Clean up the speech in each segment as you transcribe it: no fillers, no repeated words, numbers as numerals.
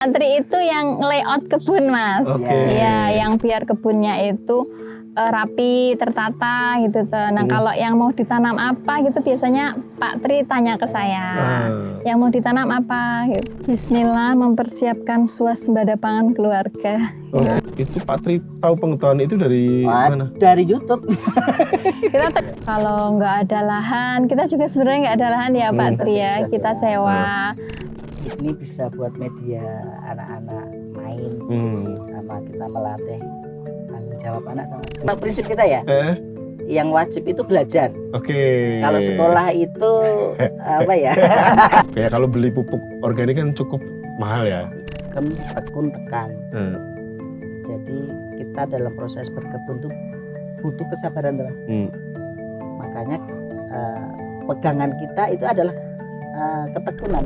Tri itu yang layout kebun, Mas. Ya, yang biar kebunnya itu rapi, tertata gitu tuh. Nah, kalau yang mau ditanam apa gitu biasanya Pak Tri tanya ke saya. Yang mau ditanam apa? Gitu. Bismillah, mempersiapkan swasembada pangan keluarga. Itu Pak Tri tahu pengetahuan itu dari mana? Dari YouTube. Kita kalau nggak ada lahan, kita juga sebenarnya nggak ada lahan ya Pak Tri ya. Kita sewa. Ini bisa buat media anak-anak main, sama kita melatih tanggung jawab anak. Nah, prinsip kita ya, yang wajib itu belajar. Kalau sekolah itu apa ya? Ya kalau beli pupuk organik kan cukup mahal ya. Tekun tekan. Jadi kita dalam proses berkebun tuh butuh kesabaran teman. Makanya pegangan kita itu adalah ketekunan.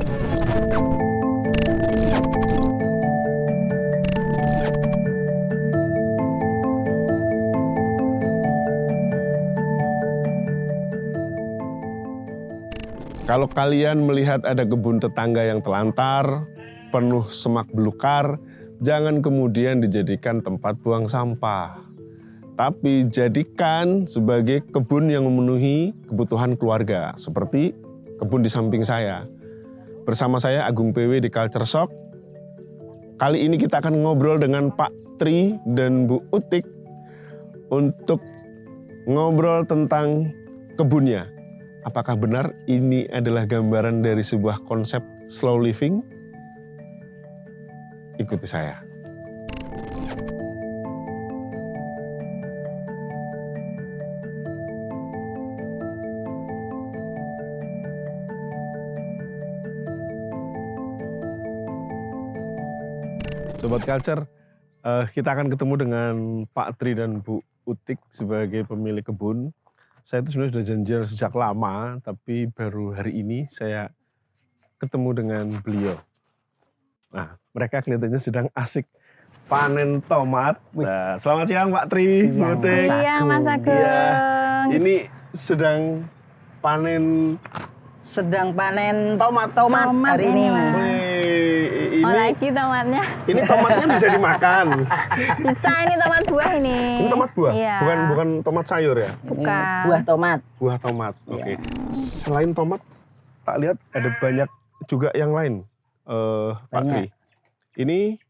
Kalau kalian melihat ada kebun tetangga yang telantar, penuh semak belukar, jangan kemudian dijadikan tempat buang sampah. Tapi jadikan sebagai kebun yang memenuhi kebutuhan keluarga, seperti kebun di samping saya. Bersama saya Agung PW di Culture Shock. Kali ini kita akan ngobrol dengan Pak Tri dan Bu Utik untuk ngobrol tentang kebunnya. Apakah benar ini adalah gambaran dari sebuah konsep slow living? Ikuti saya. Sobat Culture, kita akan ketemu dengan Pak Tri dan Bu Utik sebagai pemilik kebun. Saya itu sebenarnya sudah janjian sejak lama, tapi baru hari ini saya ketemu dengan beliau. Nah, mereka kelihatannya sedang asik panen tomat. Nah, selamat siang Pak Tri, Bu Utik. Siang Mas Agung. Ya, ini sedang panen tomat hari ini. Oh, lagi tomatnya. Ini tomatnya bisa dimakan. Bisa, ini tomat buah ini. Ini tomat buah? Iya. Bukan tomat sayur ya? Bukan. Buah tomat. Buah tomat, oke. Selain tomat, tak lihat ada banyak juga yang lain, Pak Tri. Ini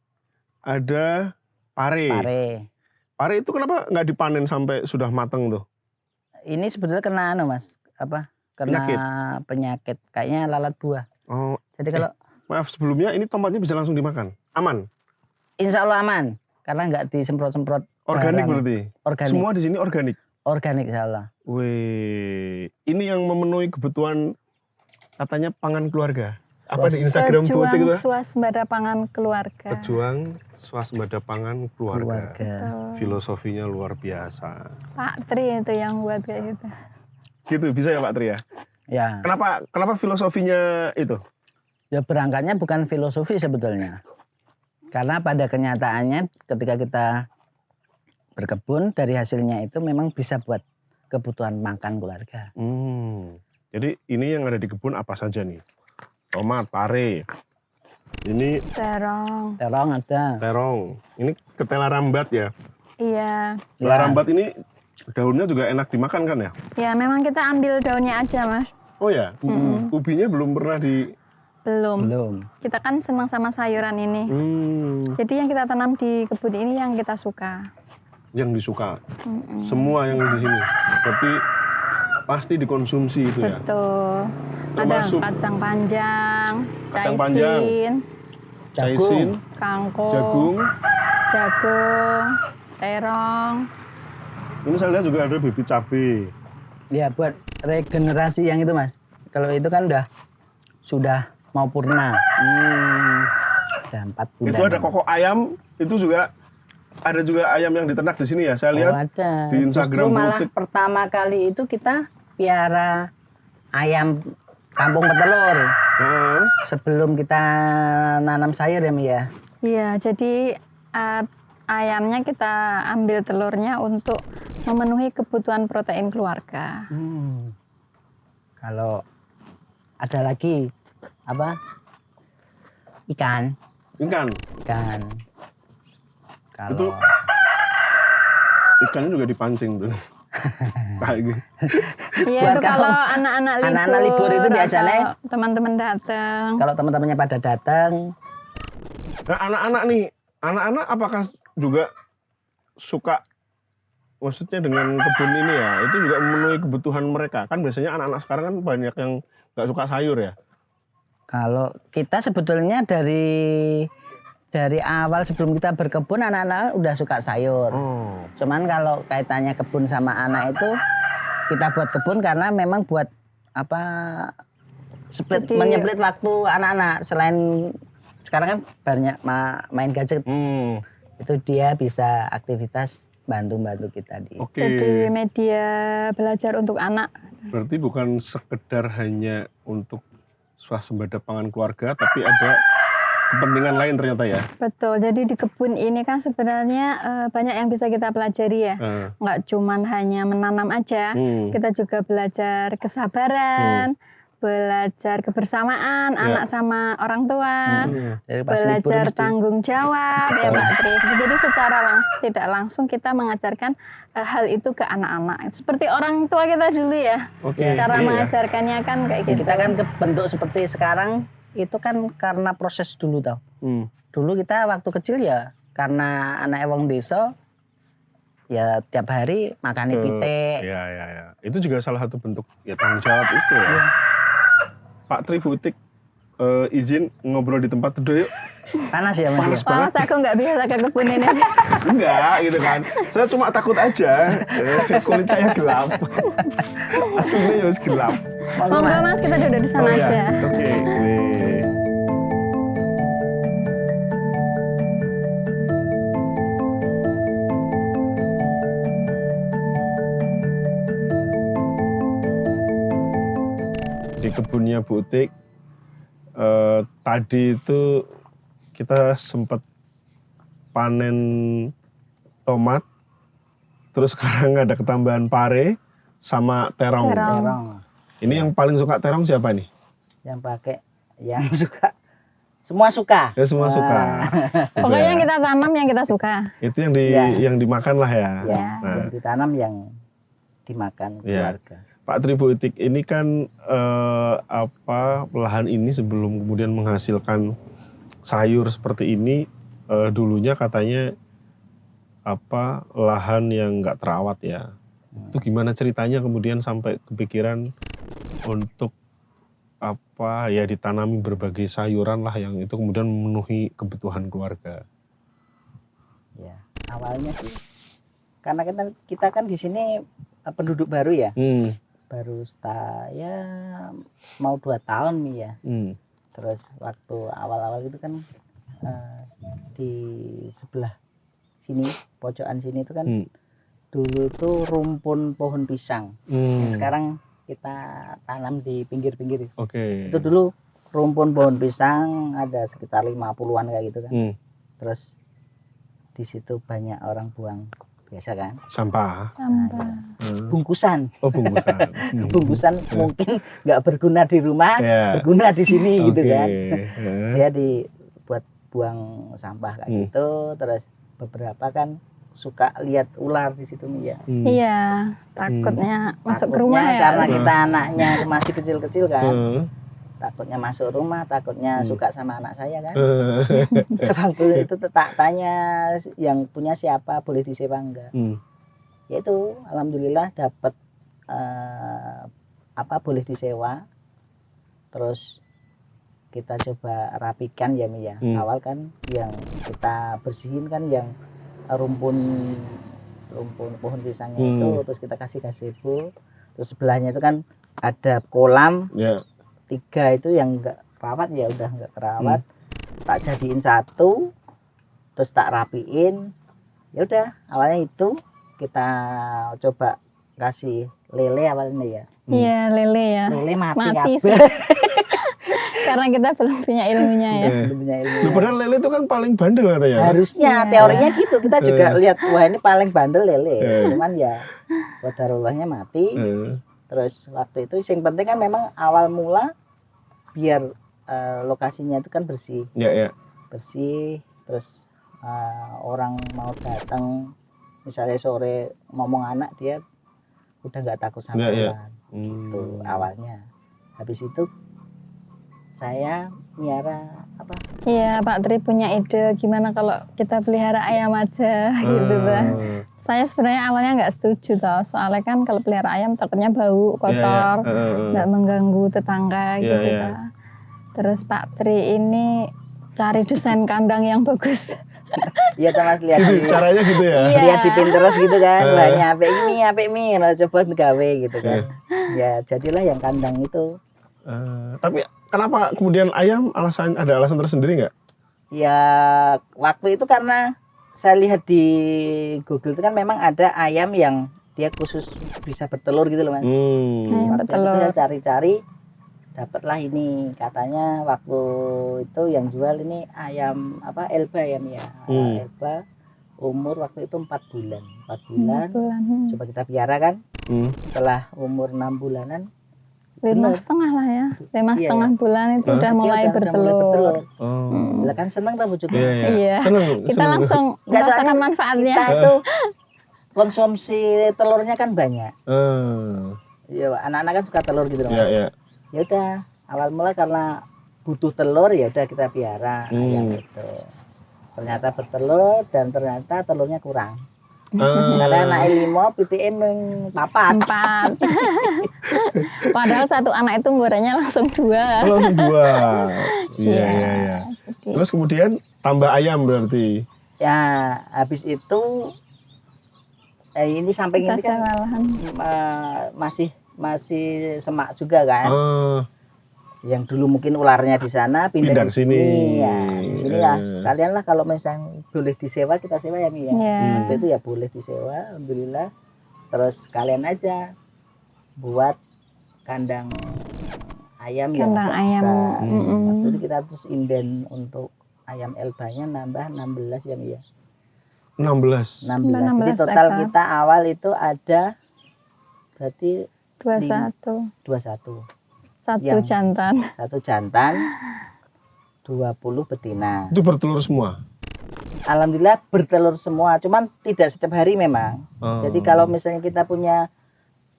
ada pare. Pare itu kenapa nggak dipanen sampai sudah matang tuh? Ini sebetulnya kena Mas, kena penyakit. Kayaknya lalat buah. Oh. Jadi kalau maaf sebelumnya, ini tomatnya bisa langsung dimakan? Aman? Insya Allah aman, karena nggak disemprot-semprot. Organik berarti? Organik. Semua di sini organik? Organik insya Allah. Wih, ini yang memenuhi kebutuhan katanya pangan keluarga. Apa di Instagram Bu Utik itu? Pejuang swasembada pangan keluarga. Pejuang swasembada pangan keluarga. Filosofinya luar biasa. Pak Tri itu yang buat kayak gitu. Gitu, bisa ya Pak Tri ya? Ya. Kenapa filosofinya itu? Ya berangkatnya bukan filosofi sebetulnya. Karena pada kenyataannya ketika kita berkebun, dari hasilnya itu memang bisa buat kebutuhan makan keluarga. Jadi ini yang ada di kebun apa saja nih? Tomat, pare. Ini terong. Terong ada. Terong. Ini ketela rambat ya? Iya. Ketela rambat ini daunnya juga enak dimakan kan ya? Ya memang kita ambil daunnya aja Mas. Oh ya? Ubinya belum pernah Belum. Kita kan senang sama sayuran ini. Jadi yang kita tanam di kebun ini yang kita suka. Yang disuka. Semua yang di sini. Berarti pasti dikonsumsi itu ya. Betul. Termasuk ada kacang panjang, caisin, kangkung, jagung, terong. Ini saya lihat juga ada bibit cabai. Ya buat regenerasi yang itu Mas. Kalau itu kan sudah mau purna. Udah 4 bulan. Itu ada kokok ayam, itu juga ada juga ayam yang diternak di sini ya. Saya lihat ada. Di Instagram. Justru malah pertama kali itu kita piara ayam kampung petelur. Sebelum kita nanam sayur ya Mi ya. Iya, jadi ayamnya kita ambil telurnya untuk memenuhi kebutuhan protein keluarga. Kalau ada lagi ikan Ikan. Ikan. Itu Kalau ikannya juga dipancing tuh. Kayak gitu. Iya, Buat itu kalau kalau anak-anak libur itu biasanya atau teman-teman datang. kalau teman-temannya pada datang, Nah, anak-anak apakah juga suka, maksudnya dengan kebun ini ya, itu juga memenuhi kebutuhan mereka? Kan biasanya anak-anak sekarang kan banyak yang nggak suka sayur ya. kalau kita sebetulnya dari awal sebelum kita berkebun anak-anak udah suka sayur. Oh. Cuman kalau kaitannya kebun sama anak itu kita buat kebun karena memang buat apa menyemplit waktu anak-anak. Selain sekarang kan banyak main gadget. Itu dia bisa aktivitas bantu kita di. Jadi media belajar untuk anak. Berarti bukan sekedar hanya untuk swasembada pangan keluarga, tapi ada kepentingan lain ternyata ya. Betul. Jadi di kebun ini kan sebenarnya banyak yang bisa kita pelajari ya. Nggak cuman hanya menanam aja. Kita juga belajar kesabaran, belajar kebersamaan anak sama orang tua, belajar tanggung jawab ya Pak Tri. Jadi secara tidak langsung kita mengajarkan hal itu ke anak-anak. Seperti orang tua kita dulu ya. Cara mengajarkannya kan kayak gitu. Kita kan bentuk seperti sekarang itu kan karena proses dulu tau. Dulu kita waktu kecil ya karena anak wong desa ya tiap hari makan pitik. Iya. Itu juga salah satu bentuk ya tanggung jawab itu ya. Pak Tri Butik izin ngobrol di tempat teduh yuk. Panas ya Mas? Panas aku nggak bisa ke kebun ini. Enggak gitu kan. Saya cuma takut aja. Kulit saya gelap. Aslinya ya harus gelap. Monggo Mas, kita duduk di sana aja. Oke. Di kebunnya Butik tadi itu kita sempat panen tomat, terus sekarang ada ketambahan pare sama terong. Ini yang paling suka terong siapa nih? Yang pakai, yang suka, semua suka. Ya semua suka. Pokoknya yang kita tanam yang kita suka. Itu yang yang dimakan lah ya. Yang ditanam yang dimakan keluarga. Pak Tri Butik ini kan lahan ini sebelum kemudian menghasilkan sayur seperti ini dulunya katanya lahan yang nggak terawat ya. Itu gimana ceritanya kemudian sampai kepikiran untuk ditanami berbagai sayuran lah yang itu kemudian memenuhi kebutuhan keluarga. Ya, awalnya sih karena kita kan di sini penduduk baru ya. Baru mau 2 tahun nih ya. Terus waktu awal-awal itu kan di sebelah sini, pojokan sini itu kan dulu itu rumpun pohon pisang. Sekarang kita tanam di pinggir-pinggir. Itu dulu rumpun pohon pisang ada sekitar 50-an kayak gitu kan. Terus di situ banyak orang buang biasa kan sampah. Bungkusan. Bungkusan. Bungkusan mungkin nggak berguna di rumah, berguna di sini gitu kan. Dia dibuat buang sampah kayak gitu. Terus beberapa kan suka lihat ular di situ nih ya. Iya, takutnya masuk ke rumah ya. Karena kita anaknya masih kecil-kecil kan. Takutnya masuk rumah, takutnya suka sama anak saya kan. Waktu itu tak tanya yang punya siapa, boleh disewa enggak. Ya itu alhamdulillah dapat boleh disewa. Terus kita coba rapikan ya Mi ya. Awal kan yang kita bersihin kan yang rumpun pohon pisangnya itu, terus kita kasih gazebo. Terus sebelahnya itu kan ada kolam. 3 itu yang enggak rawat ya udah enggak kerawat. Tak jadiin 1, terus tak rapiin. Ya udah, awalnya itu kita coba kasih lele awalnya ya. Iya, lele ya. Lele mati Karena kita belum punya ilmunya ya. Belum punya ilmu. Padahal lele itu kan paling bandel katanya. Harusnya teorinya gitu. Kita juga lihat wah ini paling bandel lele. Cuman ya qadarullah-nya mati. Terus waktu itu yang penting kan memang awal mula biar lokasinya itu kan bersih. bersih, terus orang mau datang misalnya sore ngomong anak dia udah nggak takut sama ular. Gitu awalnya. Habis itu saya miara apa? Iya, Pak Tri punya ide gimana kalau kita pelihara ayam aja gitu kan. Saya sebenarnya awalnya nggak setuju toh, soalnya kan kalau pelihara ayam takutnya bau, kotor, nggak mengganggu tetangga gitu kan. Terus Pak Tri ini cari desain kandang yang bagus. Iya Mas, lihat gitu, caranya gitu ya. Lihat di Pinterest gitu kan, bahannya apa ini, coba gawe gitu kan. Ya jadilah yang kandang itu. Tapi kenapa kemudian ayam ada alasan tersendiri nggak? Ya waktu itu karena saya lihat di Google itu kan memang ada ayam yang dia khusus bisa bertelur gitu loh Mas. Waktu itu saya cari-cari, dapatlah ini, katanya waktu itu yang jual ini ayam apa Elba ya Elba, umur waktu itu 4 bulan. 4 bulan. Coba kita piara kan. Setelah umur 6 bulanan 5,5 lah ya, 5,5 bulan itu udah mulai bertelur. Lah kan seneng tak bujuk. Iya. Kita langsung merasakan manfaatnya. Kita itu konsumsi telurnya kan banyak. Ya anak-anak kan suka telur gitu loh. Ya udah, awal mula karena butuh telur ya udah kita piara ayam itu. Ternyata bertelur dan ternyata telurnya kurang. Karena anak 5, PTM 4. Padahal satu anak itu ngorengnya langsung 2. Langsung 2. Iya. Terus kemudian tambah ayam berarti. Ya, habis itu ini samping ini kan masih semak juga kan. Yang dulu mungkin ularnya di sana pindah ke sini. Ya, di sini ya. Sekalian lah kalau misalnya boleh disewa kita sewa ya Mi ya. Waktu itu ya boleh disewa, alhamdulillah. Terus kalian aja buat kandang ayam yang besar. Waktu itu kita terus inden untuk ayam Elbanya nambah 16 ya Mi ya. 16. Jadi total kita awal itu ada berarti 21. Satu jantan, 20 betina. Itu bertelur semua? Alhamdulillah bertelur semua, cuman tidak setiap hari memang. Jadi kalau misalnya kita punya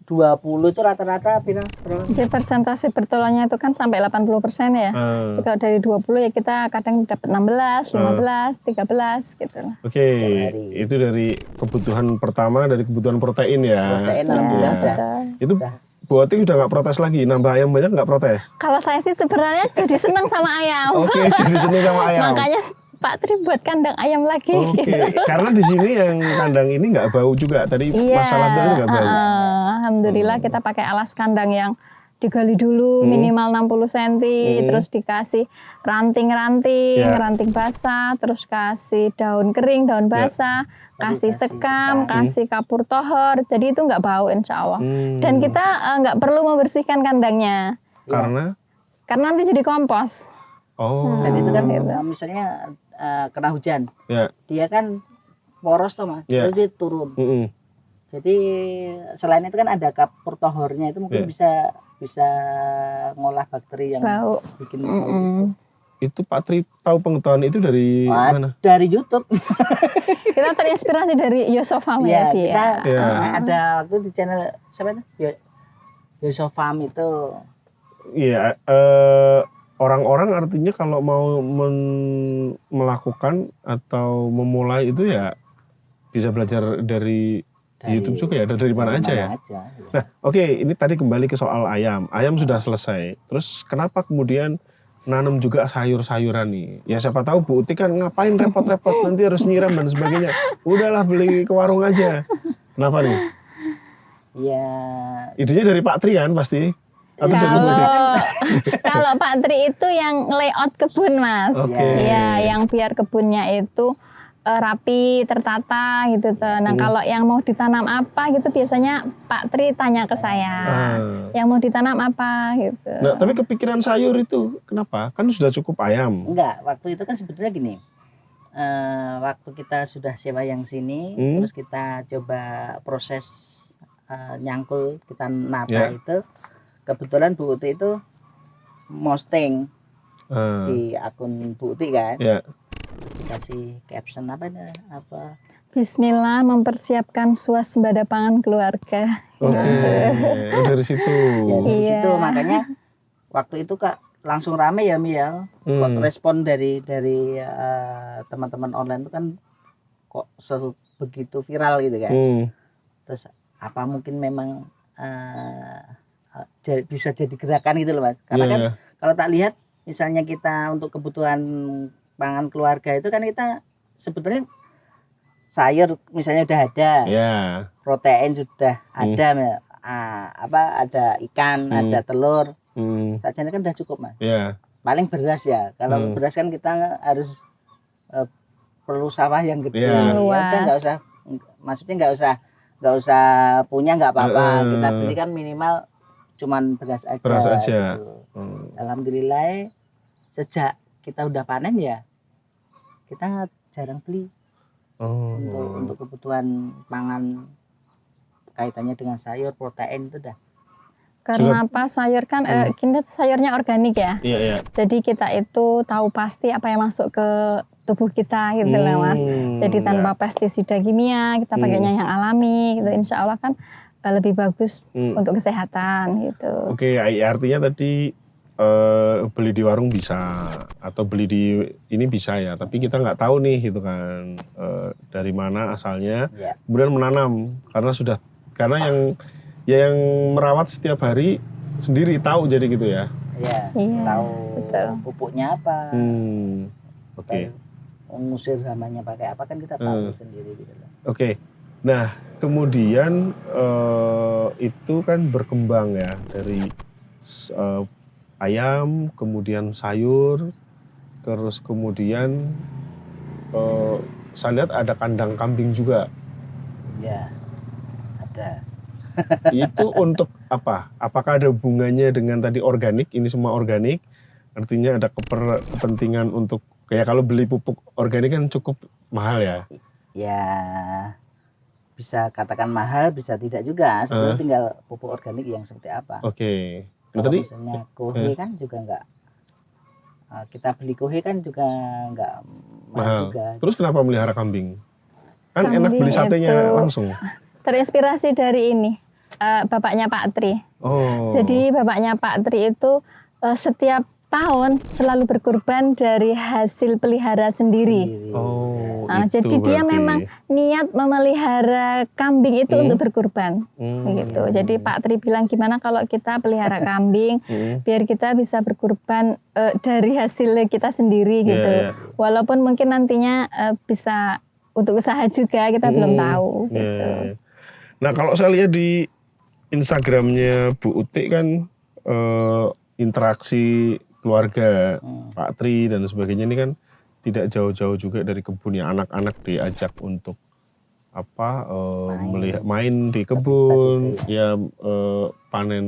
20 itu rata-rata berapa? Jadi persentase bertelurnya itu kan sampai 80% ya. Jadi kalau dari 20 ya kita kadang dapat 16, 15, 13 gitu. Oke, itu dari kebutuhan pertama, dari kebutuhan protein ya. Protein alhamdulillah udah. Itu Bu Ati udah nggak protes lagi, nambah ayam banyak nggak protes? Kalau saya sih sebenarnya jadi senang sama ayam. Oke, jadi senang sama ayam. Makanya Pak Tri buat kandang ayam lagi. Oke, gitu. Karena di sini yang kandang ini nggak bau juga. Tadi masalah itu nggak bau. Alhamdulillah kita pakai alas kandang yang digali dulu minimal 60 cm, terus dikasih ranting-ranting, ranting basah, terus kasih daun kering, daun basah. Kasih sekam, kasih kapur tohor, jadi itu nggak bau insya Allah. Dan kita nggak perlu membersihkan kandangnya. Karena nanti jadi kompos. Dan itu kan misalnya kena hujan, dia kan poros tuh Mas, terus dia turun. Jadi selain itu kan ada kapur tohornya itu mungkin bisa ngolah bakteri yang bau. Bikin bau. Itu Pak Tri tahu pengetahuan itu dari mana? Dari YouTube. Kita terinspirasi dari Yosofam ya. Kita ada waktu di channel siapa itu? Yosofam itu. Iya, orang-orang artinya kalau mau melakukan atau memulai itu ya bisa belajar dari YouTube juga ya, dari mana aja ya. Nah, oke, ini tadi kembali ke soal ayam. Ayam sudah selesai. Terus kenapa kemudian nanam juga sayur-sayuran nih? Ya siapa tahu Bu Uti kan ngapain repot-repot nanti harus nyiram dan sebagainya. Udahlah beli ke warung aja. Kenapa nih? Ya. Idenya dari Pak Tri kan pasti. Kalau Pak Tri itu yang layout kebun Mas. Ya, yang biar kebunnya itu rapi, tertata gitu tuh. Nah kalau yang mau ditanam apa gitu biasanya Pak Tri tanya ke saya. Yang mau ditanam apa gitu. Nah tapi kepikiran sayur itu kenapa? Kan sudah cukup ayam. Enggak, waktu itu kan sebetulnya gini. Waktu kita sudah sewa yang sini, terus kita coba proses nyangkul, kita nata itu. Kebetulan Bu Uti itu posting di akun Bu Uti kan. Ya. Terus dikasih caption apa. Bismillah mempersiapkan swasembada pangan keluarga. Dari situ. Ya, dari situ makanya waktu itu Kak langsung rame ya Mi ya. Kok respon dari teman-teman online itu kan kok begitu viral gitu kan. Terus apa mungkin memang bisa jadi gerakan gitu loh Mas. Karena kan kalau tak lihat misalnya kita untuk kebutuhan pangan keluarga itu kan kita sebetulnya sayur misalnya udah ada, protein sudah ada, ada ikan, ada telur, saja kan udah cukup Mas. Paling beras ya, kalau beras kan kita harus perlu sawah yang gede, ya udah nggak usah, maksudnya nggak usah punya nggak apa-apa, kita beli kan minimal cuman beras aja. Gitu. Alhamdulillah sejak kita udah panen ya kita jarang beli. Untuk kebutuhan pangan kaitannya dengan sayur, protein itu dah. Karena apa sayur kan kita sayurnya organik ya. Jadi kita itu tahu pasti apa yang masuk ke tubuh kita gitu lah Mas. Jadi tanpa pestisida kimia, kita pakainya yang alami gitu. Insya Allah kan lebih bagus untuk kesehatan gitu. Artinya tadi beli di warung bisa atau beli di ini bisa ya, tapi kita nggak tahu nih gitu kan dari mana asalnya, kemudian menanam karena yang merawat setiap hari sendiri tahu jadi gitu ya. Tahu betul. Pupuknya apa, mengusir hamanya pakai apa kan kita tahu sendiri gitu. Nah kemudian itu kan berkembang ya dari ayam, kemudian sayur, terus kemudian saya lihat ada kandang kambing juga. Ya, ada. Itu untuk apa? Apakah ada hubungannya dengan tadi organik? Ini semua organik, artinya ada kepentingan untuk kayak kalau beli pupuk organik kan cukup mahal ya? Ya, bisa katakan mahal, bisa tidak juga. Sebenarnya tinggal pupuk organik yang seperti apa. Kalau misalnya kohe kan juga enggak, kita beli kohe kan juga enggak mahal juga. Terus kenapa melihara kambing? Kan enak beli satenya langsung. Terinspirasi dari ini, bapaknya Pak Tri. Jadi bapaknya Pak Tri itu setiap tahun selalu berkurban dari hasil pelihara sendiri. Jadi dia memang niat memelihara kambing itu untuk berkurban, gitu. Jadi Pak Tri bilang gimana kalau kita pelihara kambing, biar kita bisa berkurban dari hasil kita sendiri, gitu. Walaupun mungkin nantinya bisa untuk usaha juga, kita belum tahu. Gitu. Nah kalau saya lihat di Instagramnya Bu Uti kan interaksi keluarga Pak Tri dan sebagainya ini kan tidak jauh-jauh juga dari kebun ya, anak-anak diajak untuk main di kebun ya, panen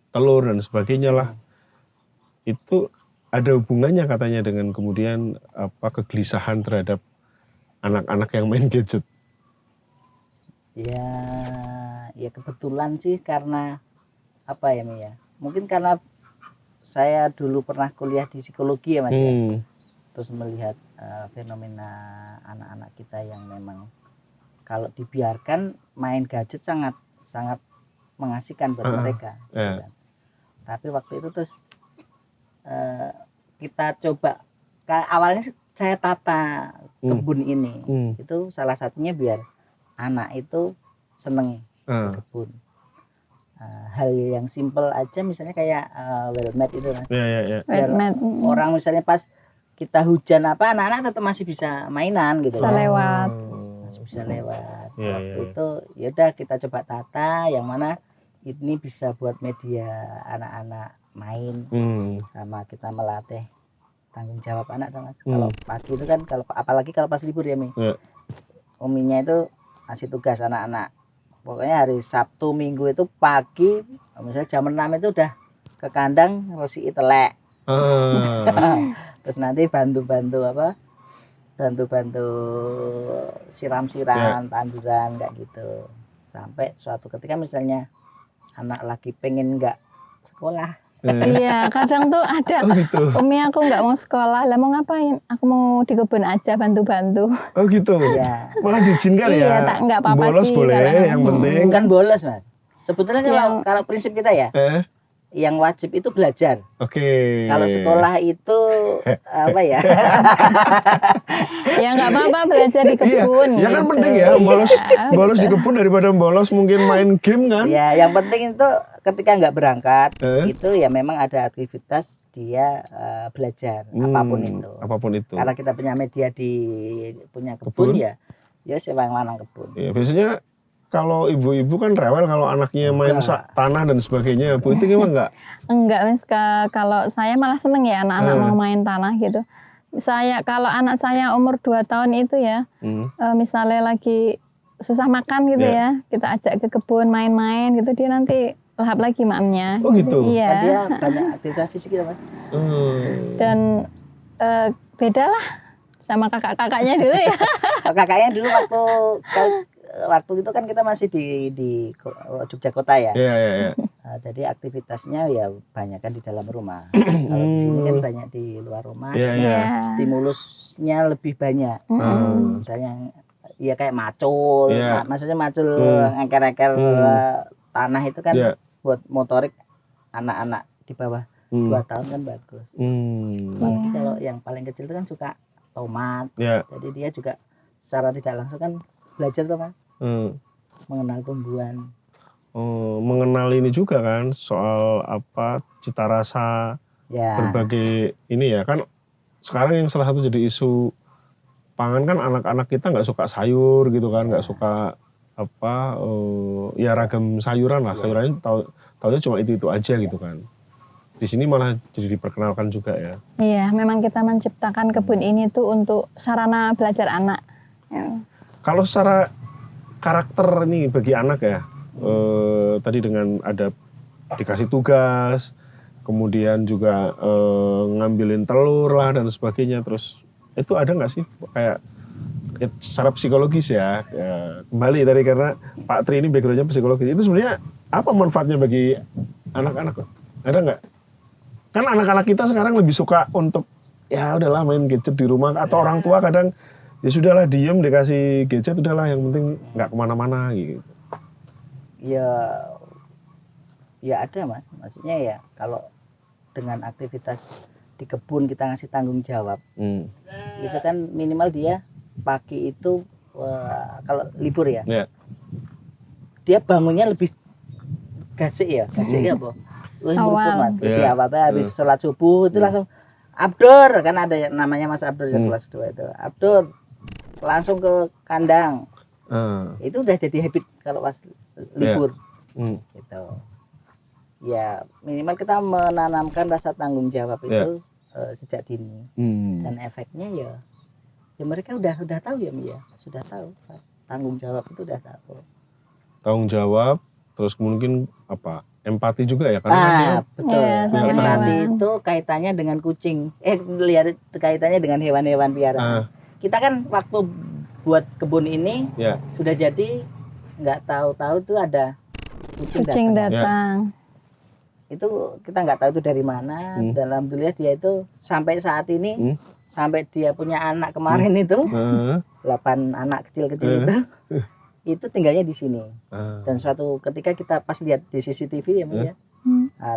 telur dan sebagainya lah. Itu ada hubungannya katanya dengan kemudian kegelisahan terhadap anak-anak yang main gadget. Ya kebetulan sih karena apa ya Mi ya, mungkin karena saya dulu pernah kuliah di psikologi ya Mas ya. Terus melihat fenomena anak-anak kita yang memang kalau dibiarkan main gadget sangat mengasihkan buat mereka. Gitu kan. Tapi waktu itu terus kita coba, awalnya saya tata kebun ini, itu salah satunya biar anak itu seneng ke kebun. Hal yang simple aja misalnya kayak well mat itu Mas. Biar orang misalnya pas kita hujan anak-anak tetap masih bisa mainan gitu. Bisa lewat. Masih bisa lewat. Waktu itu ya udah kita coba tata yang mana ini bisa buat media anak-anak main, sama kita melatih tanggung jawab anak Mas. Kalau pagi itu kan apalagi kalau pas libur ya Mi. Uminya itu kasih tugas anak-anak. Pokoknya hari Sabtu Minggu itu pagi misalnya jam 6 itu udah ke kandang ngresiki telek. Terus nanti bantu-bantu siram-siram tanduran kayak gitu. Sampai suatu ketika misalnya anak lagi pengen enggak sekolah, Iya, kadang tuh ada, Oh gitu. Umi aku nggak mau sekolah, lah mau ngapain? Aku mau di kebun aja bantu-bantu. Oh gitu. Iya. Malah diizinkan Iya, ya. tak nggak apa-apa Bolos sih boleh, kalau- yang penting. Bukan bolos mas. Sebetulnya Yang- kalau prinsip kita ya, yang wajib itu belajar. Oke. Kalau sekolah itu apa ya? Ya nggak apa-apa belajar di kebun. Iya, ya kan gitu. penting ya, bolos Iya, bolos di kebun daripada bolos mungkin main game kan. Ya, yang penting itu ketika nggak berangkat Eh? itu ya memang ada aktivitas dia belajar apapun itu. Apapun itu. Karena kita punya media di punya Kebun? kebun ya sewang lanang kebun. Ya, biasanya kalau ibu-ibu kan rewel kalau anaknya main Enggak. tanah dan sebagainya. Bu itu gimana enggak? Enggak Mas, kalau saya malah seneng ya anak-anak Eh. mau main tanah gitu. Kalau anak saya umur 2 tahun itu ya, misalnya lagi susah makan gitu ya, kita ajak ke kebun main-main gitu, dia nanti lahap lagi mamnya. Oh gitu? Kan Iya. dia banyak aktivitas fisik gitu mas. Dan beda lah sama kakak-kakaknya dulu ya. Kakaknya dulu waktu itu kan kita masih di Jogja kota ya. Iya. Nah, jadi aktivitasnya ya banyak kan di dalam rumah. Kalau di sini kan banyak di luar rumah. Iya. Stimulusnya lebih banyak. Misalnya ya kayak macul, Iya. maksudnya macul engker-engker tanah itu kan buat motorik anak-anak di bawah 2 tahun kan bagus. Apalagi kalau yang paling kecil itu kan suka tomat. Jadi dia juga secara tidak langsung kan belajar tuh mas, mengenal tumbuhan. Mengenal ini juga kan soal apa cita rasa berbagai ini ya kan sekarang yang salah satu jadi isu pangan kan anak-anak kita nggak suka sayur gitu kan, nggak suka apa ya ragam sayuran lah, sayurannya tahunya cuma itu aja gitu kan. Di sini malah jadi diperkenalkan juga ya. Iya, memang kita menciptakan kebun ini tuh untuk sarana belajar anak. Kalau secara karakter nih bagi anak ya, tadi dengan ada dikasih tugas, kemudian juga ngambilin telur lah dan sebagainya, terus itu ada nggak sih kayak secara psikologis ya, kembali tadi karena Pak Tri ini backgroundnya psikologis, itu sebenarnya apa manfaatnya bagi anak-anak? Ada nggak? Kan anak-anak kita sekarang lebih suka untuk ya udahlah main gadget di rumah, atau orang tua kadang ya sudahlah diem dikasih gadget udahlah yang penting nggak kemana-mana gitu. Ya ada mas, maksudnya ya kalau dengan aktivitas di kebun kita ngasih tanggung jawab, itu kan minimal dia pagi itu kalau libur ya, dia bangunnya lebih gasik apa? Awal. Lebih awalnya habis sholat subuh itu langsung Abdur, kan ada namanya Mas Abdur kelas 2 itu. Abdur langsung ke kandang. Itu udah jadi habit kalau pas libur. Gitu. Ya minimal kita menanamkan rasa tanggung jawab itu sejak dini. Dan efeknya ya mereka udah tahu ya sudah tahu tanggung jawab itu udah tahu. Tanggung jawab, terus mungkin apa? Empati juga ya karena betul. Empati itu kaitannya dengan kucing. Lihat kaitannya dengan hewan-hewan piaraan. Kita kan waktu buat kebun ini sudah jadi nggak tahu-tahu tuh ada kucing datang. Itu kita nggak tahu itu dari mana. Dan alhamdulillah dia itu sampai saat ini sampai dia punya anak kemarin itu 8 anak kecil-kecil itu tinggalnya di sini. Dan suatu ketika kita pas lihat di CCTV ya,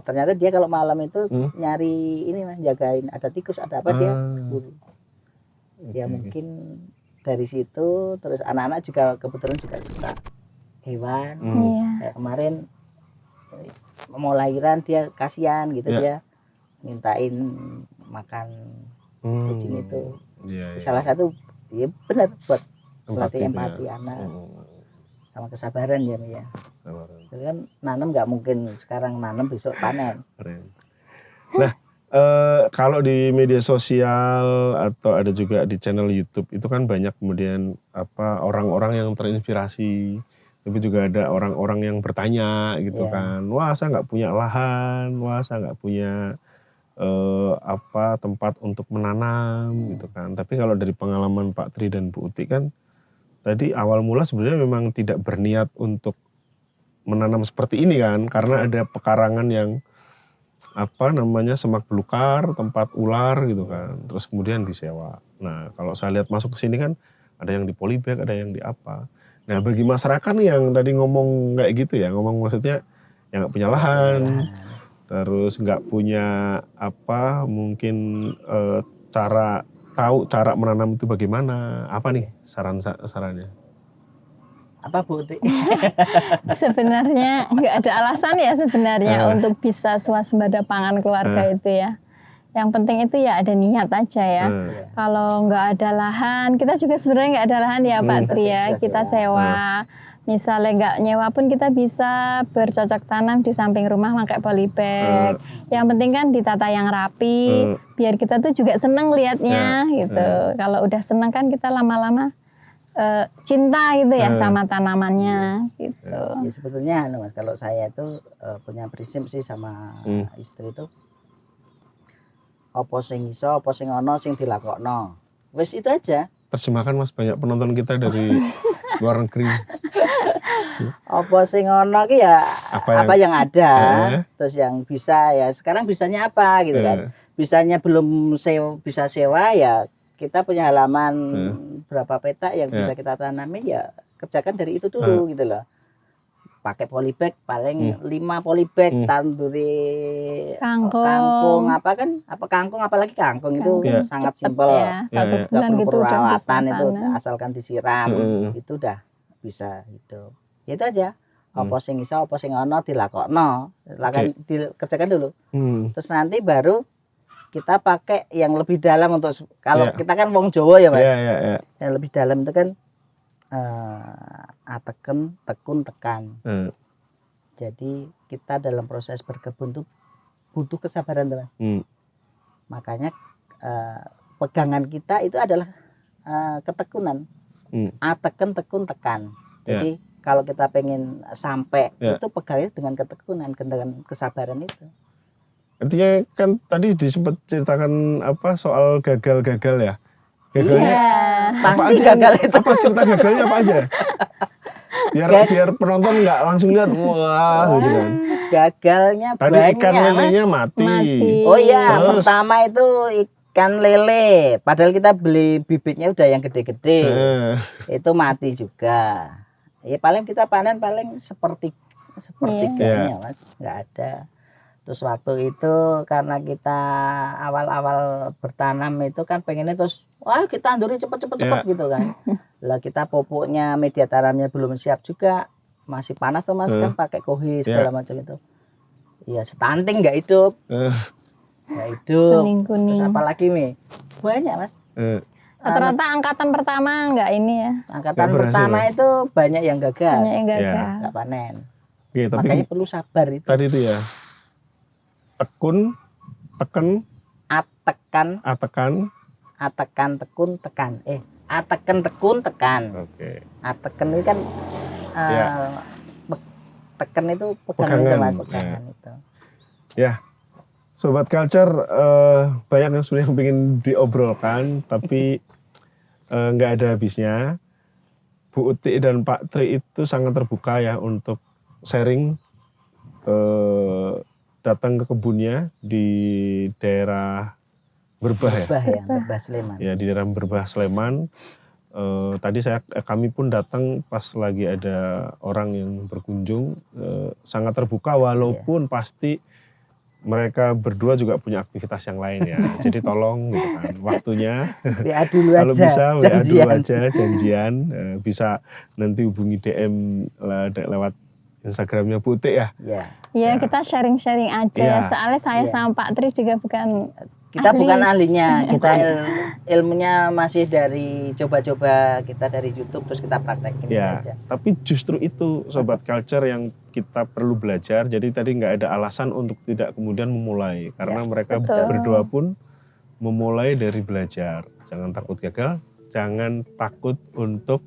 ternyata dia kalau malam itu nyari ini mas, jagain ada tikus ada apa dia buru. Ya mungkin dari situ terus anak-anak juga kebetulan juga suka hewan. Kayak kemarin mau lahiran dia kasihan gitu, dia mintain makan kucing itu. Salah satu ya benar buat melatih empati anak sama kesabaran ya. Jadi kan nanam nggak mungkin sekarang nanam besok panen. Nah kalau di media sosial atau ada juga di channel YouTube itu kan banyak kemudian apa orang-orang yang terinspirasi, tapi juga ada orang-orang yang bertanya gitu kan, wah saya nggak punya lahan, wah saya nggak punya tempat untuk menanam gitu kan. Tapi kalau dari pengalaman Pak Tri dan Bu Uti kan tadi awal mula sebenarnya memang tidak berniat untuk menanam seperti ini kan, karena ada pekarangan yang semak belukar, tempat ular gitu kan. Terus kemudian disewa. Nah, kalau saya lihat masuk ke sini kan ada yang di polybag, ada yang di apa. Nah, bagi masyarakat nih yang tadi ngomong kayak gitu ya, ngomong maksudnya yang nggak punya lahan, terus nggak punya mungkin tahu cara menanam itu bagaimana. Apa nih sarannya? Apa Bu? Sebenarnya nggak ada alasan ya sebenarnya untuk bisa swasembada pangan keluarga itu ya. Yang penting itu ya ada niat aja ya. Kalau nggak ada lahan, kita juga sebenarnya nggak ada lahan ya Pak Tri ya. Kita sewa. Misalnya nggak nyewa pun kita bisa bercocok tanam di samping rumah pakai polybag. Yang penting kan ditata yang rapi, biar kita tuh juga seneng liatnya gitu. Kalau udah seneng kan kita lama-lama cinta gitu ya sama tanamannya gitu. Ya, sebetulnya Mas, kalau saya itu punya prinsip sih sama istri itu, apa sing iso, apa sing ono, sing dilakokno. Wis itu aja. Terjemahkan Mas, banyak penonton kita dari luar negeri. Apa sing ono ki ya apa yang ada, terus yang bisa ya sekarang bisanya apa gitu kan. Bisanya belum bisa sewa ya kita punya halaman berapa petak yang bisa kita tanamin ya kerjakan dari itu dulu gitu loh. Pakai polybag paling 5 polybag tanduri kangkung kangkung apalagi kangkung itu sangat simpel ya, 1 bulan gitu perawatan itu asalkan disiram itu udah bisa hidup. Ya itu aja. Apa sing iso apa sing ono dilakokno, dikerjakan dulu. Terus nanti baru kita pakai yang lebih dalam untuk kalau kita kan wong Jawa ya Mas. Yang lebih dalam itu kan ateken, tekun, tekan. Jadi kita dalam proses berkebun tuh butuh kesabaran teman. Makanya pegangan kita itu adalah ketekunan. Ateken, tekun, tekan. Jadi kalau kita pengen sampai itu pegangnya dengan ketekunan, dengan kesabaran itu. Artinya kan tadi sempat ceritakan soal gagal-gagal ya. Gagalnya pasti gagal itu. Apa cerita gagalnya apa aja? Biar penonton nggak langsung lihat wah gitu kan. Gagalnya tadi banyak. Ikan lelenya mati. Oh iya, pertama itu ikan lele. Padahal kita beli bibitnya udah yang gede-gede. Itu mati juga. Ya paling kita panen paling sepertiganya Mas, nggak ada. Terus waktu itu karena kita awal-awal bertanam itu kan pengennya terus wah kita anduri cepet gitu kan. Lah kita pupuknya media tanamnya belum siap juga, masih panas tuh Mas kan pakai kohi segala macam itu. Iya stunting nggak hidup, nggak hidup. Kuning-kuning. Terus apalagi nih banyak Mas. Rata-rata angkatan pertama nggak ini ya. Angkatan pertama itu banyak yang gagal. Banyak yang gagal. Nggak panen. Oke, tapi makanya perlu sabar itu. Tadi itu ya. Tekun, teken, atekan, tekun, tekan. Ateken, tekun, tekan. Oke. Ateken itu kan teken itu pegangan itu. Ya. Sobat Culture, banyak yang sebenarnya pengen diobrolkan, tapi nggak ada habisnya. Bu Uti dan Pak Tri itu sangat terbuka ya untuk sharing, datang ke kebunnya di daerah Berbah ya. Berbah Sleman. Ya di daerah Berbah Sleman. Tadi kami pun datang pas lagi ada orang yang berkunjung, sangat terbuka walaupun pasti mereka berdua juga punya aktivitas yang lain ya. Jadi tolong gitu kan waktunya. WA dulu kalau aja. Bisa WA dulu aja janjian. Bisa nanti hubungi DM lewat Instagramnya Bu Uti ya. Iya kita sharing-sharing aja ya. Soalnya saya sama Pak Tri juga bukan kita bukan ahlinya. Kita ilmunya masih dari coba-coba kita dari YouTube terus kita praktekin aja. Tapi justru itu Sobat Culture yang kita perlu belajar. Jadi tadi nggak ada alasan untuk tidak kemudian memulai. Karena mereka berdua pun memulai dari belajar. Jangan takut gagal, jangan takut untuk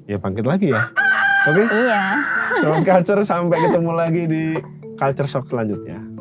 bangkit lagi ya. Oke? Iya. Sobat Culture, sampai ketemu lagi di Culture Shock selanjutnya.